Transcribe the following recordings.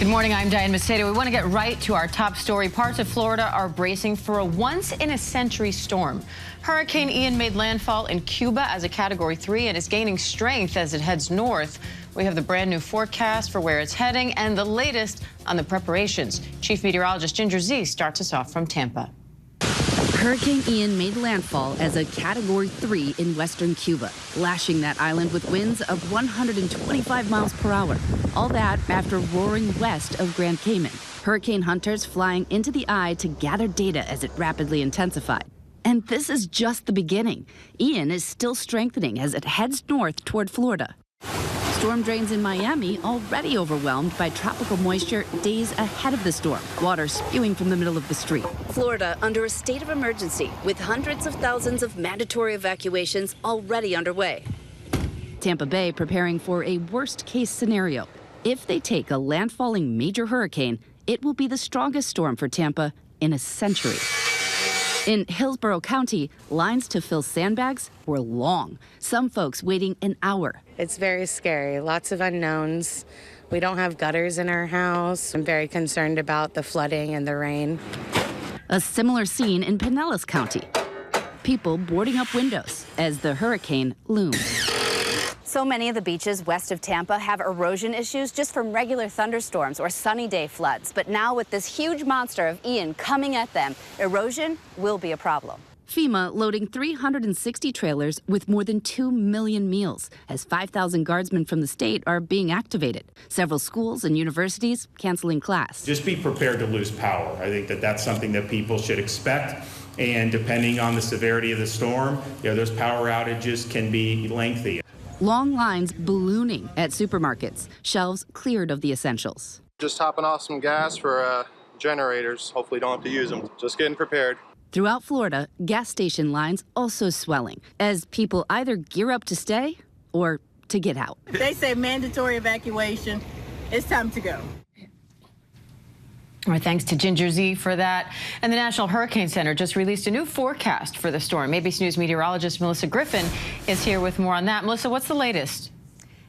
morning, I'm Diane Macedo. We want to get right to our top story. Parts of Florida are bracing for a once-in-a-century storm. Hurricane Ian made landfall in Cuba as a Category 3 and is gaining strength as it heads north. We have the brand new forecast for where it's heading and the latest on the preparations. Chief Meteorologist Ginger Z starts us off from Tampa. Hurricane Ian made landfall as a Category 3 in western Cuba, lashing that island with winds of 125 miles per hour. All that after roaring west of Grand Cayman. Hurricane hunters flying into the eye to gather data as it rapidly intensified. And this is just the beginning. Ian is still strengthening as it heads north toward Florida. Storm drains in Miami already overwhelmed by tropical moisture days ahead of the storm, water spewing from the middle of the street. Florida under a state of emergency with hundreds of thousands of mandatory evacuations already underway. Tampa Bay preparing for a worst-case scenario. If they take a landfalling major hurricane, it will be the strongest storm for Tampa in a century. In Hillsborough County, lines to fill sandbags were long, some folks waiting an hour. It's very scary, lots of unknowns. We don't have gutters in our house. I'm very concerned about the flooding and the rain. A similar scene in Pinellas County. People boarding up windows as the hurricane looms. So many of the beaches west of Tampa have erosion issues just from regular thunderstorms or sunny day floods. But now with this huge monster of Ian coming at them, erosion will be a problem. FEMA loading 360 trailers with more than 2 million meals as 5,000 guardsmen from the state are being activated. Several schools and universities canceling class. Just be prepared to lose power. I think that that's something that people should expect. And depending on the severity of the storm, those power outages can be lengthy. Long lines ballooning at supermarkets, shelves cleared of the essentials. Just topping off some gas for generators. Hopefully don't have to use them. Just getting prepared. Throughout Florida, gas station lines also swelling as people either gear up to stay or to get out. They say mandatory evacuation. It's time to go. All right, thanks to Ginger Z for that. And the National Hurricane Center just released a new forecast for the storm. ABC News meteorologist Melissa Griffin is here with more on that. Melissa, what's the latest?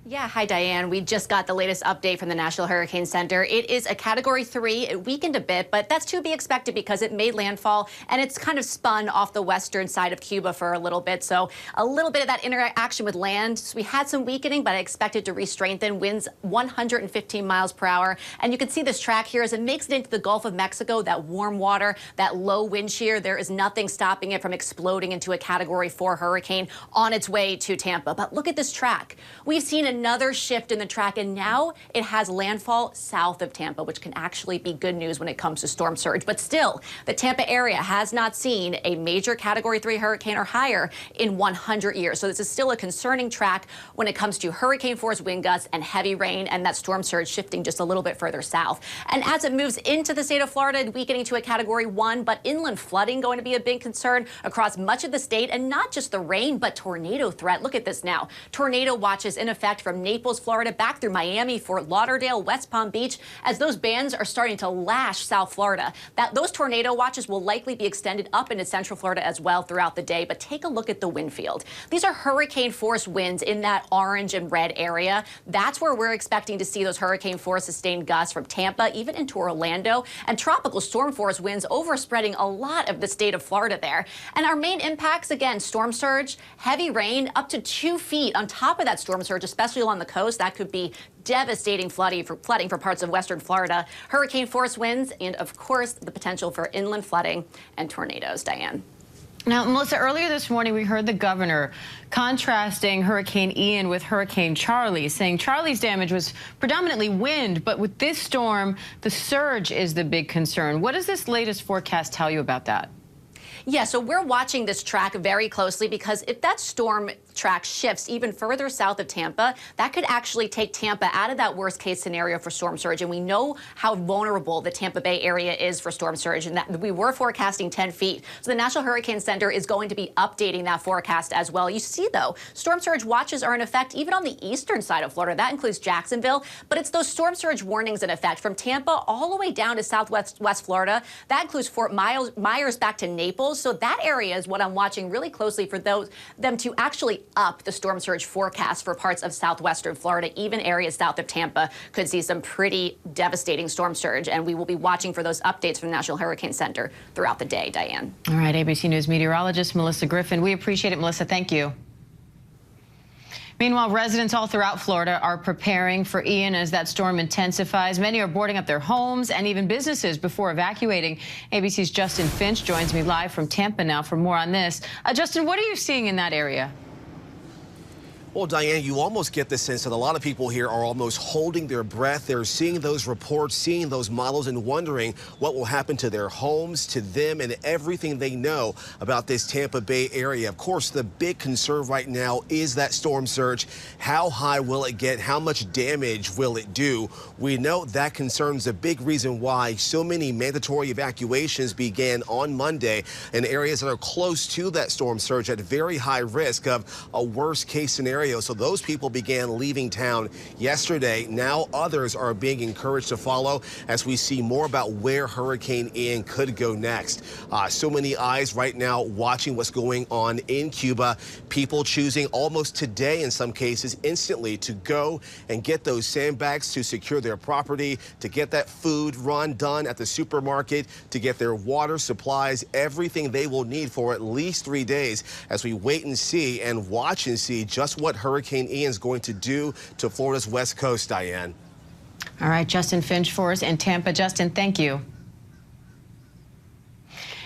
Yeah, hi, Diane. We just got the latest update from the National Hurricane Center. It is a Category 3. It weakened a bit, but that's to be expected because it made landfall, and it's kind of spun off the western side of Cuba for a little bit. So a little bit of that interaction with land. So we had some weakening, but I expect it to re-strengthen. Winds 115 miles per hour. And you can see this track here as it makes it into the Gulf of Mexico, that warm water, that low wind shear. There is nothing stopping it from exploding into a Category 4 hurricane on its way to Tampa. But look at this track. We've seen another shift in the track, and now it has landfall south of Tampa, which can actually be good news when it comes to storm surge. But still, the Tampa area has not seen a major Category 3 hurricane or higher in 100 years. So this is still a concerning track when it comes to hurricane force wind gusts and heavy rain, and that storm surge shifting just a little bit further south. And as it moves into the state of Florida, weakening to a Category 1, but inland flooding going to be a big concern across much of the state, and not just the rain, but tornado threat. Look at this now. Tornado watches in effect from Naples, Florida, back through Miami, Fort Lauderdale, West Palm Beach, as those bands are starting to lash South Florida. Those tornado watches will likely be extended up into Central Florida as well throughout the day. But take a look at the wind field. These are hurricane force winds in that orange and red area. That's where we're expecting to see those hurricane force sustained gusts from Tampa, even into Orlando, and tropical storm force winds overspreading a lot of the state of Florida there. And our main impacts, again, storm surge, heavy rain, up to 2 feet on top of that storm surge, especially along the coast. That could be devastating flooding for parts of western Florida, hurricane force winds, and of course the potential for inland flooding and tornadoes. Diane. Now, Melissa, earlier this morning we heard the governor contrasting Hurricane Ian with Hurricane Charlie, saying Charlie's damage was predominantly wind, but with this storm, the surge is the big concern. What does this latest forecast tell you about that? Yeah, so we're watching this track very closely because if that storm track shifts even further south of Tampa, that could actually take Tampa out of that worst case scenario for storm surge. And we know how vulnerable the Tampa Bay area is for storm surge, and that we were forecasting 10 feet. So the National Hurricane Center is going to be updating that forecast as well. You see, though, storm surge watches are in effect even on the eastern side of Florida. That includes Jacksonville, but it's those storm surge warnings in effect from Tampa all the way down to West Florida. That includes Fort Myers back to Naples. So that area is what I'm watching really closely for them to actually up the storm surge forecast for parts of southwestern Florida. Even areas south of Tampa could see some pretty devastating storm surge, and we will be watching for those updates from the National Hurricane Center throughout the day. Diane. All right, ABC News meteorologist Melissa Griffin. We appreciate it, Melissa. Thank you. Meanwhile, residents all throughout Florida are preparing for Ian as that storm intensifies. Many are boarding up their homes and even businesses before evacuating. ABC's Justin Finch joins me live from Tampa now for more on this. Justin, what are you seeing in that area? Well, Diane, you almost get the sense that a lot of people here are almost holding their breath. They're seeing those reports, seeing those models, and wondering what will happen to their homes, to them, and everything they know about this Tampa Bay area. Of course, the big concern right now is that storm surge. How high will it get? How much damage will it do? We know that concerns a big reason why so many mandatory evacuations began on Monday in areas that are close to that storm surge at very high risk of a worst-case scenario. So those people began leaving town yesterday. Now others are being encouraged to follow as we see more about where Hurricane Ian could go next. So many eyes right now watching what's going on in Cuba. People choosing almost today, in some cases, instantly to go and get those sandbags to secure their property, to get that food run done at the supermarket, to get their water supplies, everything they will need for at least 3 days as we wait and see and watch and see just what Hurricane Ian is going to do to Florida's west coast, Diane. All right, Justin Finch for us in Tampa. Justin, thank you.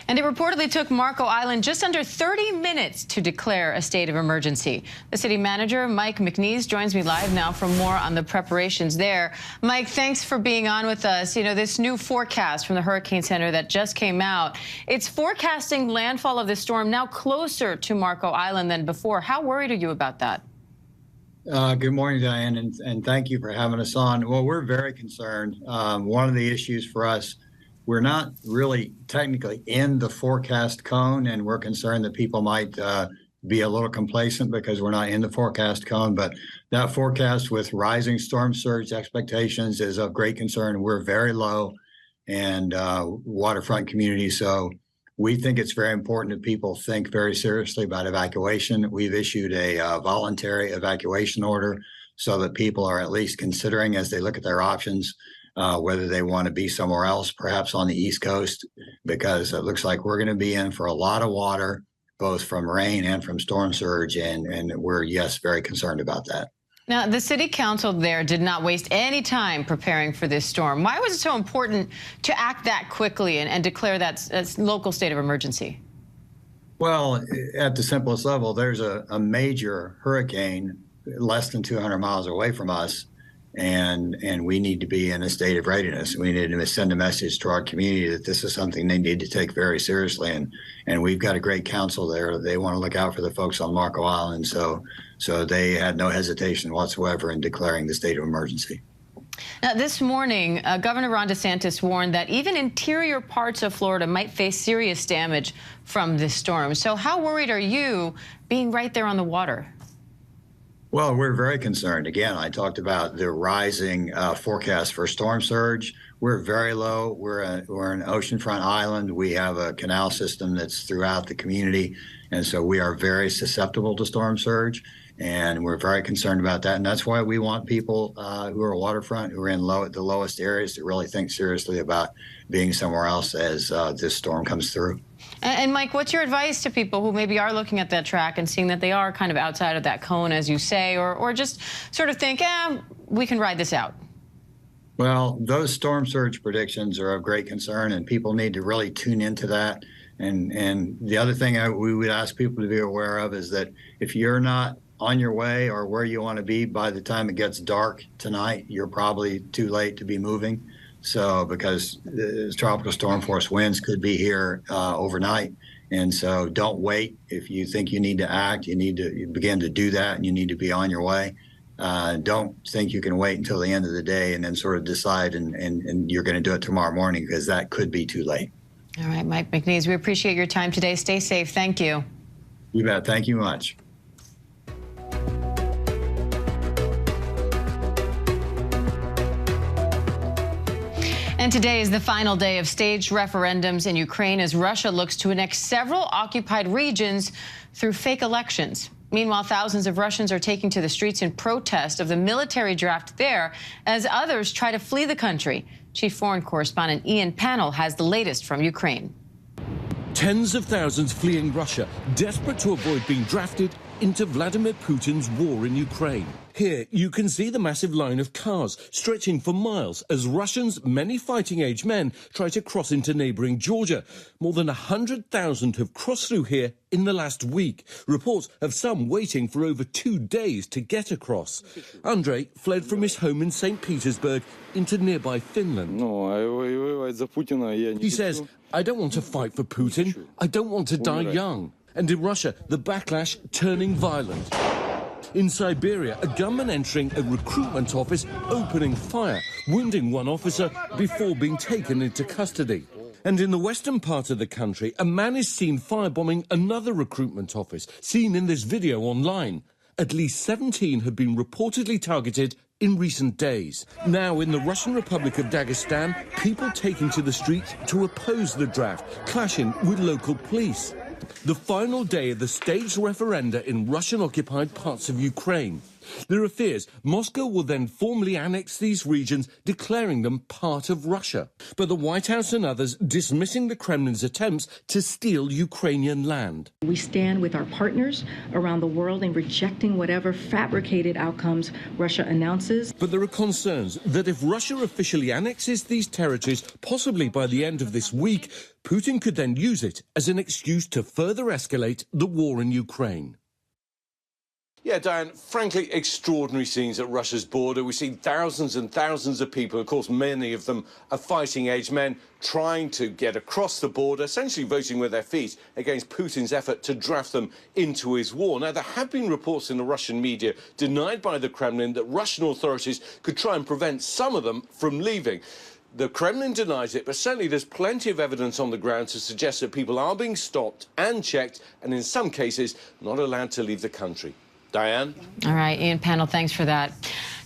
And it reportedly took Marco Island just under 30 minutes to declare a state of emergency. The city manager, Mike McNeese, joins me live now for more on the preparations there. Mike, thanks for being on with us. You know, this new forecast from the Hurricane Center that just came out, it's forecasting landfall of the storm now closer to Marco Island than before. How worried are you about that? Good morning, Diane, and thank you for having us on. Well, we're very concerned. One of the issues for us, we're not really technically in the forecast cone, and we're concerned that people might be a little complacent because we're not in the forecast cone. But that forecast with rising storm surge expectations is of great concern. We're very low and waterfront community. So we think it's very important that people think very seriously about evacuation. We've issued a voluntary evacuation order so that people are at least considering as they look at their options whether they want to be somewhere else, perhaps on the East Coast, because it looks like we're going to be in for a lot of water, both from rain and from storm surge, and we're, yes, very concerned about that. Now, the city council there did not waste any time preparing for this storm. Why was it so important to act that quickly and declare that local state of emergency? Well, at the simplest level, there's a major hurricane less than 200 miles away from us, and we need to be in a state of readiness. We need to send a message to our community that this is something they need to take very seriously, and we've got a great council there. They want to look out for the folks on Marco Island, so they had no hesitation whatsoever in declaring the state of emergency. Now, this morning, Governor Ron DeSantis warned that even interior parts of Florida might face serious damage from this storm. So how worried are you being right there on the water? Well, we're very concerned. Again, I talked about the rising forecast for storm surge. We're very low. We're an oceanfront island. We have a canal system that's throughout the community, and so we are very susceptible to storm surge, and we're very concerned about that. And that's why we want people who are waterfront, who are in the lowest areas, to really think seriously about being somewhere else as this storm comes through. And Mike, what's your advice to people who maybe are looking at that track and seeing that they are kind of outside of that cone, as you say, or just sort of think, we can ride this out? Well, those storm surge predictions are of great concern, and people need to really tune into that. And the other thing we would ask people to be aware of is that if you're not on your way or where you want to be by the time it gets dark tonight, you're probably too late to be moving. So, because the tropical storm force winds could be here overnight. And so don't wait. If you think you need to act, you need to begin to do that, and you need to be on your way. Don't think you can wait until the end of the day and then sort of decide and you're going to do it tomorrow morning, because that could be too late. All right, Mike McNeese, we appreciate your time today. Stay safe. Thank you. You bet. Thank you much. And today is the final day of staged referendums in Ukraine as Russia looks to annex several occupied regions through fake elections. Meanwhile, thousands of Russians are taking to the streets in protest of the military draft there as others try to flee the country. Chief Foreign Correspondent Ian Pannell has the latest from Ukraine. Tens of thousands fleeing Russia, desperate to avoid being drafted into Vladimir Putin's war in Ukraine. Here, you can see the massive line of cars stretching for miles as Russians, many fighting-age men, try to cross into neighbouring Georgia. More than 100,000 have crossed through here in the last week. Reports of some waiting for over 2 days to get across. Andrei fled from his home in St. Petersburg into nearby Finland. He says, "I don't want to fight for Putin. I don't want to die young." And in Russia, the backlash turning violent. In Siberia, a gunman entering a recruitment office, opening fire, wounding one officer before being taken into custody. And in the western part of the country, a man is seen firebombing another recruitment office, seen in this video online. At least 17 have been reportedly targeted in recent days. Now, in the Russian Republic of Dagestan, people taking to the streets to oppose the draft, clashing with local police. The final day of the staged referenda in Russian-occupied parts of Ukraine. There are fears Moscow will then formally annex these regions, declaring them part of Russia. But the White House and others dismissing the Kremlin's attempts to steal Ukrainian land. We stand with our partners around the world in rejecting whatever fabricated outcomes Russia announces. But there are concerns that if Russia officially annexes these territories, possibly by the end of this week, Putin could then use it as an excuse to further escalate the war in Ukraine. Yeah, Diane, frankly, extraordinary scenes at Russia's border. We've seen thousands and thousands of people, of course, many of them are fighting-age men, trying to get across the border, essentially voting with their feet against Putin's effort to draft them into his war. Now, there have been reports in the Russian media denied by the Kremlin that Russian authorities could try and prevent some of them from leaving. The Kremlin denies it, but certainly there's plenty of evidence on the ground to suggest that people are being stopped and checked, and in some cases, not allowed to leave the country. Diane? All right, Ian Pannell, thanks for that.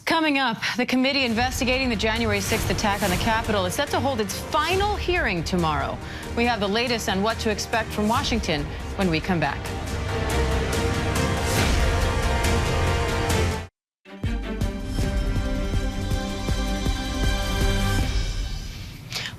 Coming up, the committee investigating the January 6th attack on the Capitol is set to hold its final hearing tomorrow. We have the latest on what to expect from Washington when we come back.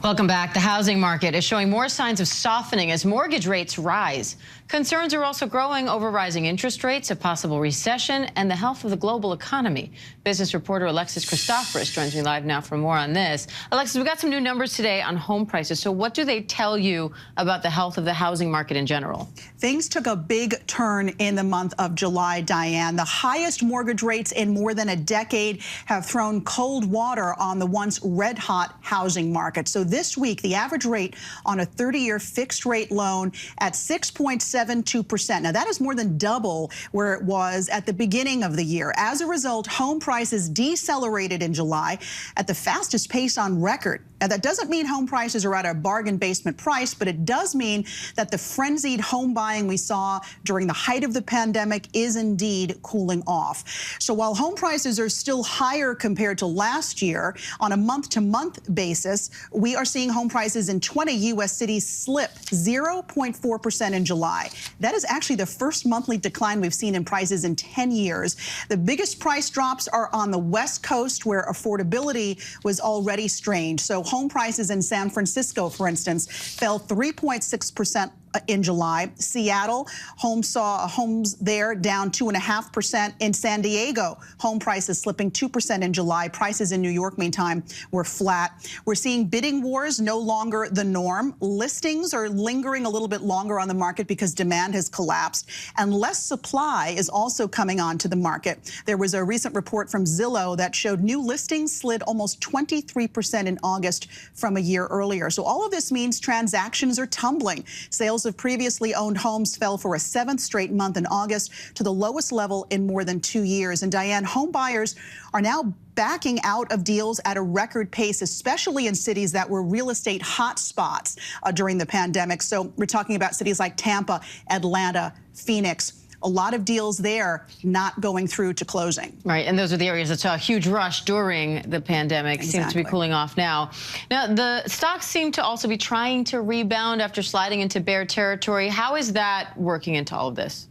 Welcome back. The housing market is showing more signs of softening as mortgage rates rise. Concerns are also growing over rising interest rates, a possible recession, and the health of the global economy. Business reporter Alexis Christoforous joins me live now for more on this. Alexis, we got some new numbers today on home prices. So what do they tell you about the health of the housing market in general? Things took a big turn in the month of July, Diane. The highest mortgage rates in more than a decade have thrown cold water on the once red-hot housing market. So this week, the average rate on a 30-year fixed-rate loan at 6.72%. Now, that is more than double where it was at the beginning of the year. As a result, home prices decelerated in July at the fastest pace on record. Now, that doesn't mean home prices are at a bargain basement price, but it does mean that the frenzied home buying we saw during the height of the pandemic is indeed cooling off. So while home prices are still higher compared to last year, on a month-to-month basis, we are seeing home prices in 20 U.S. cities slip 0.4% in July. That is actually the first monthly decline we've seen in prices in 10 years. The biggest price drops are on the West Coast, where affordability was already strained. So home prices in San Francisco, for instance, fell 3.6% in July. Seattle, homes there down 2.5%. In San Diego, home prices slipping 2% in July. Prices in New York, meantime, were flat. We're seeing bidding wars no longer the norm. Listings are lingering a little bit longer on the market because demand has collapsed, and less supply is also coming onto the market. There was a recent report from Zillow that showed new listings slid almost 23% in August from a year earlier. So all of this means transactions are tumbling. Sales of previously owned homes fell for a 7th straight month in August to the lowest level in more than 2 years. And Diane, home buyers are now backing out of deals at a record pace, especially in cities that were real estate hotspots during the pandemic. So we're talking about cities like Tampa, Atlanta, Phoenix. A lot of deals there not going through to closing. Right, and those are the areas that saw a huge rush during the pandemic. Exactly. Seems to be cooling off now. Now, the stocks seem to also be trying to rebound after sliding into bear territory. How is that working into all of this?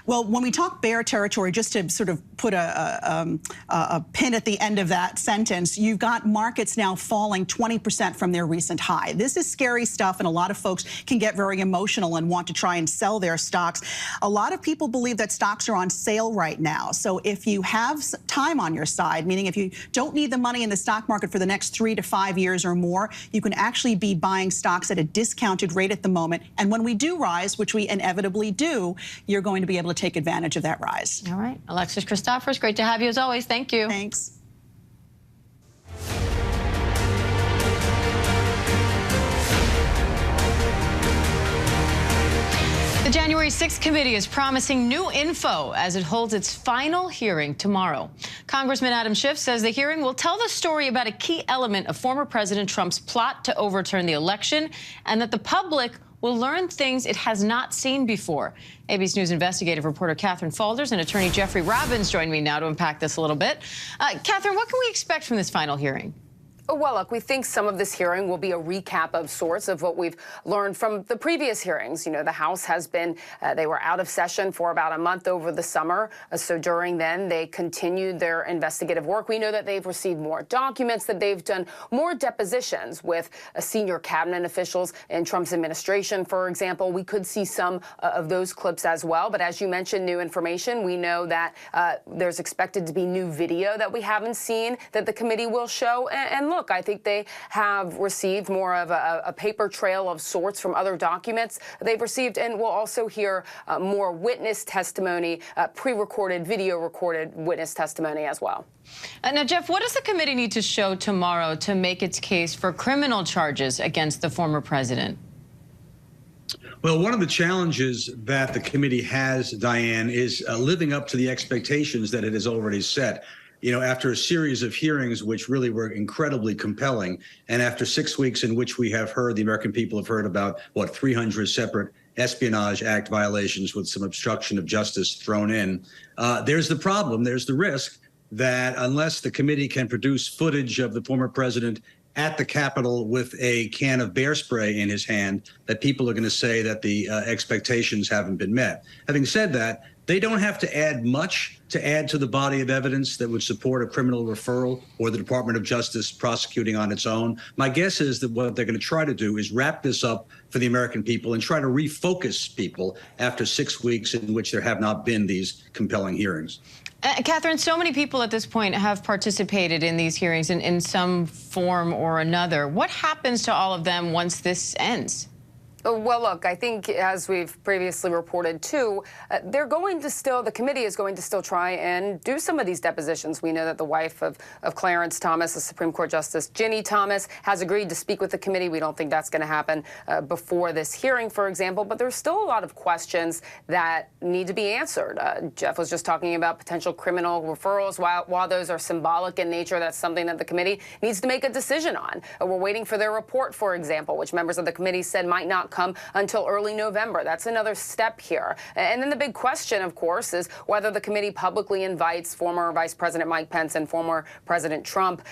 Well, when we talk bear territory, just to sort of put a pin at the end of that sentence, you've got markets now falling 20% from their recent high. This is scary stuff, and a lot of folks can get very emotional and want to try and sell their stocks. A lot of people believe that stocks are on sale right now. So if you have time on your side, meaning if you don't need the money in the stock market for the next 3 to 5 years or more, you can actually be buying stocks at a discounted rate at the moment. And when we do rise, which we inevitably do, you're going to be able to take advantage of that rise. All right. Alexis Christophers, great to have you as always. Thank you. Thanks. The January 6th committee is promising new info as it holds its final hearing tomorrow. Congressman Adam Schiff says the hearing will tell the story about a key element of former President Trump's plot to overturn the election, and that the public will learn things it has not seen before. AB's News investigative reporter Catherine Falders and attorney Jeffrey Robbins join me now to unpack this a little bit. Catherine, what can we expect from this final hearing? Well, look, we think some of this hearing will be a recap of sorts of what we've learned from the previous hearings. You know, the House has been, they were out of session for about a month over the summer. So during then, they continued their investigative work. We know that they've received more documents, that they've done more depositions with senior cabinet officials in Trump's administration, for example. We could see some of those clips as well. But as you mentioned, new information. We know that there's expected to be new video that we haven't seen that the committee will show. And look, I think they have received more of a paper trail of sorts from other documents they've received, and we'll also hear more witness testimony, pre-recorded, video-recorded witness testimony as well. Now, Jeff, what does the committee need to show tomorrow to make its case for criminal charges against the former president? Well, one of the challenges that the committee has, Diane, is living up to the expectations that it has already set. You know, after a series of hearings which really were incredibly compelling, and after 6 weeks in which we have heard, the American people have heard about, 300 separate Espionage Act violations with some obstruction of justice thrown in, there's the problem, there's the risk that unless the committee can produce footage of the former president at the Capitol with a can of bear spray in his hand, that people are going to say that the expectations haven't been met. Having said that, they don't have to add much to add to the body of evidence that would support a criminal referral or the Department of Justice prosecuting on its own. My guess is that what they're going to try to do is wrap this up for the American people and try to refocus people after 6 weeks in which there have not been these compelling hearings. Catherine, so many people at this point have participated in these hearings in some form or another. What happens to all of them once this ends? Well, look, I think as we've previously reported, too, they're going to still, the committee is going to still try and do some of these depositions. We know that the wife of Clarence Thomas, the Supreme Court Justice Ginny Thomas, has agreed to speak with the committee. We don't think that's going to happen before this hearing, for example. But there's still a lot of questions that need to be answered. Jeff was just talking about potential criminal referrals. While those are symbolic in nature, that's something that the committee needs to make a decision on. We're waiting for their report, for example, which members of the committee said might not come until early November. That's another step here. And then the big question, of course, is whether the committee publicly invites former Vice President Mike Pence and former President Trump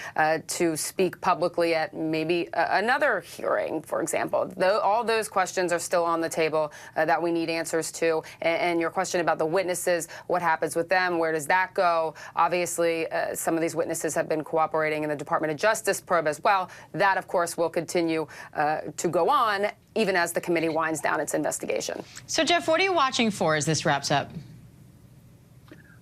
to speak publicly at maybe another hearing, for example. All those questions are still on the table that we need answers to. And your question about the witnesses, what happens with them? Where does that go? Obviously, some of these witnesses have been cooperating in the Department of Justice probe as well. That, of course, will continue to go on even as the committee winds down its investigation. So, Jeff, what are you watching for as this wraps up?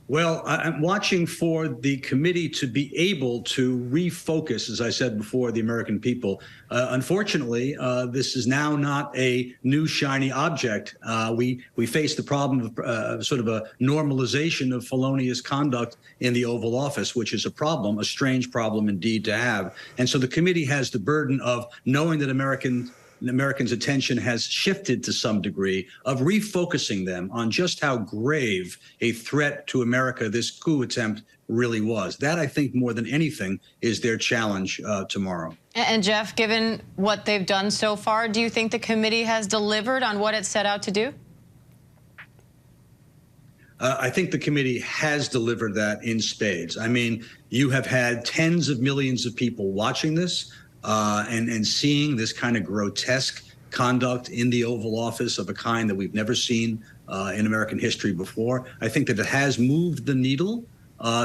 Well, I'm watching for the committee to be able to refocus, as I said before, the American people. Unfortunately, this is now not a new shiny object. We face the problem of sort of a normalization of felonious conduct in the Oval Office, which is a problem, a strange problem indeed to have. And so the committee has the burden of knowing that Americans' attention has shifted to some degree, of refocusing them on just how grave a threat to America this coup attempt really was. That, I think, more than anything, is their challenge tomorrow. And Jeff, given what they've done so far, do you think the committee has delivered on what it set out to do? I think the committee has delivered that in spades. I mean, you have had tens of millions of people watching this. And seeing this kind of grotesque conduct in the Oval Office of a kind that we've never seen in American history before. I think that it has moved the needle,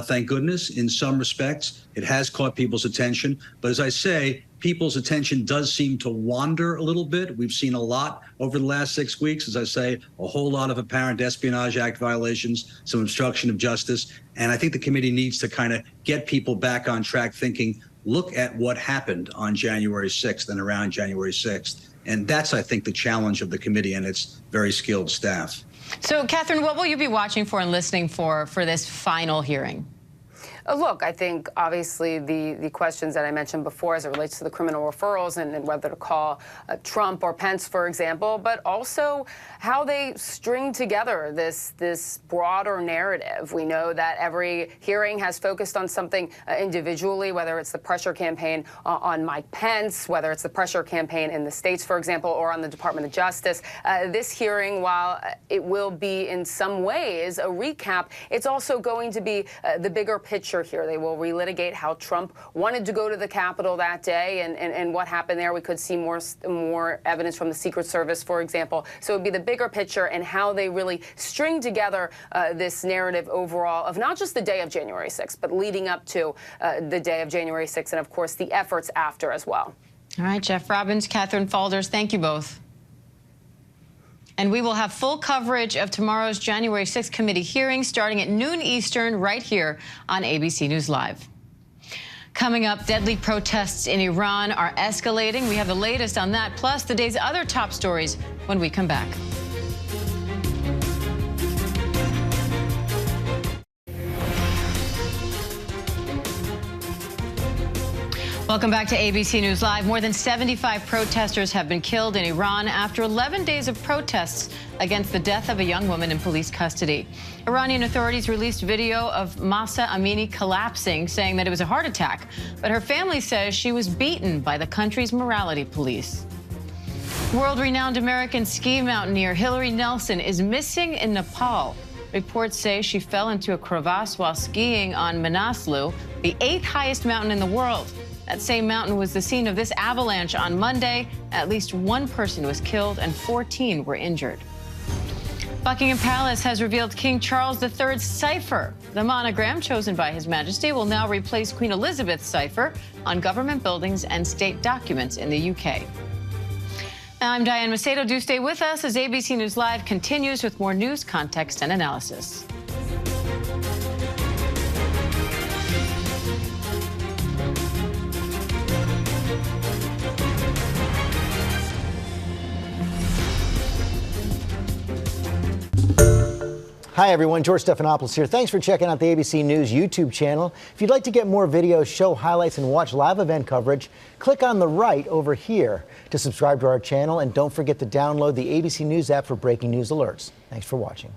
thank goodness, in some respects. It has caught people's attention. But as I say, people's attention does seem to wander a little bit. We've seen a lot over the last 6 weeks, as I say, a whole lot of apparent Espionage Act violations, some obstruction of justice. And I think the committee needs to kind of get people back on track thinking, look at what happened on January 6th and around January 6th. And that's, I think, the challenge of the committee and its very skilled staff. So, Catherine, what will you be watching for and listening for this final hearing? Look, I think obviously the questions that I mentioned before as it relates to the criminal referrals and whether to call Trump or Pence, for example, but also how they string together this broader narrative. We know that every hearing has focused on something individually, whether it's the pressure campaign on Mike Pence, whether it's the pressure campaign in the states, for example, or on the Department of Justice. This hearing, while it will be in some ways a recap, it's also going to be the bigger picture here. They will relitigate how Trump wanted to go to the Capitol that day and what happened there. We could see more evidence from the Secret Service, for example. So it would be the bigger picture and how they really string together this narrative overall of not just the day of January 6th, but leading up to the day of January 6th and, of course, the efforts after as well. All right, Jeff Robbins, Catherine Falders, thank you both. And we will have full coverage of tomorrow's January 6th committee hearing starting at noon Eastern right here on ABC News Live. Coming up, deadly protests in Iran are escalating. We have the latest on that, plus the day's other top stories when we come back. Welcome back to ABC News Live. More than 75 protesters have been killed in Iran after 11 days of protests against the death of a young woman in police custody. Iranian authorities released video of Mahsa Amini collapsing, saying that it was a heart attack. But her family says she was beaten by the country's morality police. World-renowned American ski mountaineer Hillary Nelson is missing in Nepal. Reports say she fell into a crevasse while skiing on Manaslu, the 8th highest mountain in the world. That same mountain was the scene of this avalanche on Monday. At least one person was killed and 14 were injured. Buckingham Palace has revealed King Charles III's cipher. The monogram chosen by His Majesty will now replace Queen Elizabeth's cipher on government buildings and state documents in the UK. I'm Diane Macedo. Do stay with us as ABC News Live continues with more news, context, and analysis. Hi everyone, George Stephanopoulos here. Thanks for checking out the ABC News YouTube channel. If you'd like to get more videos, show highlights, and watch live event coverage, click on the right over here to subscribe to our channel, and don't forget to download the ABC News app for breaking news alerts. Thanks for watching.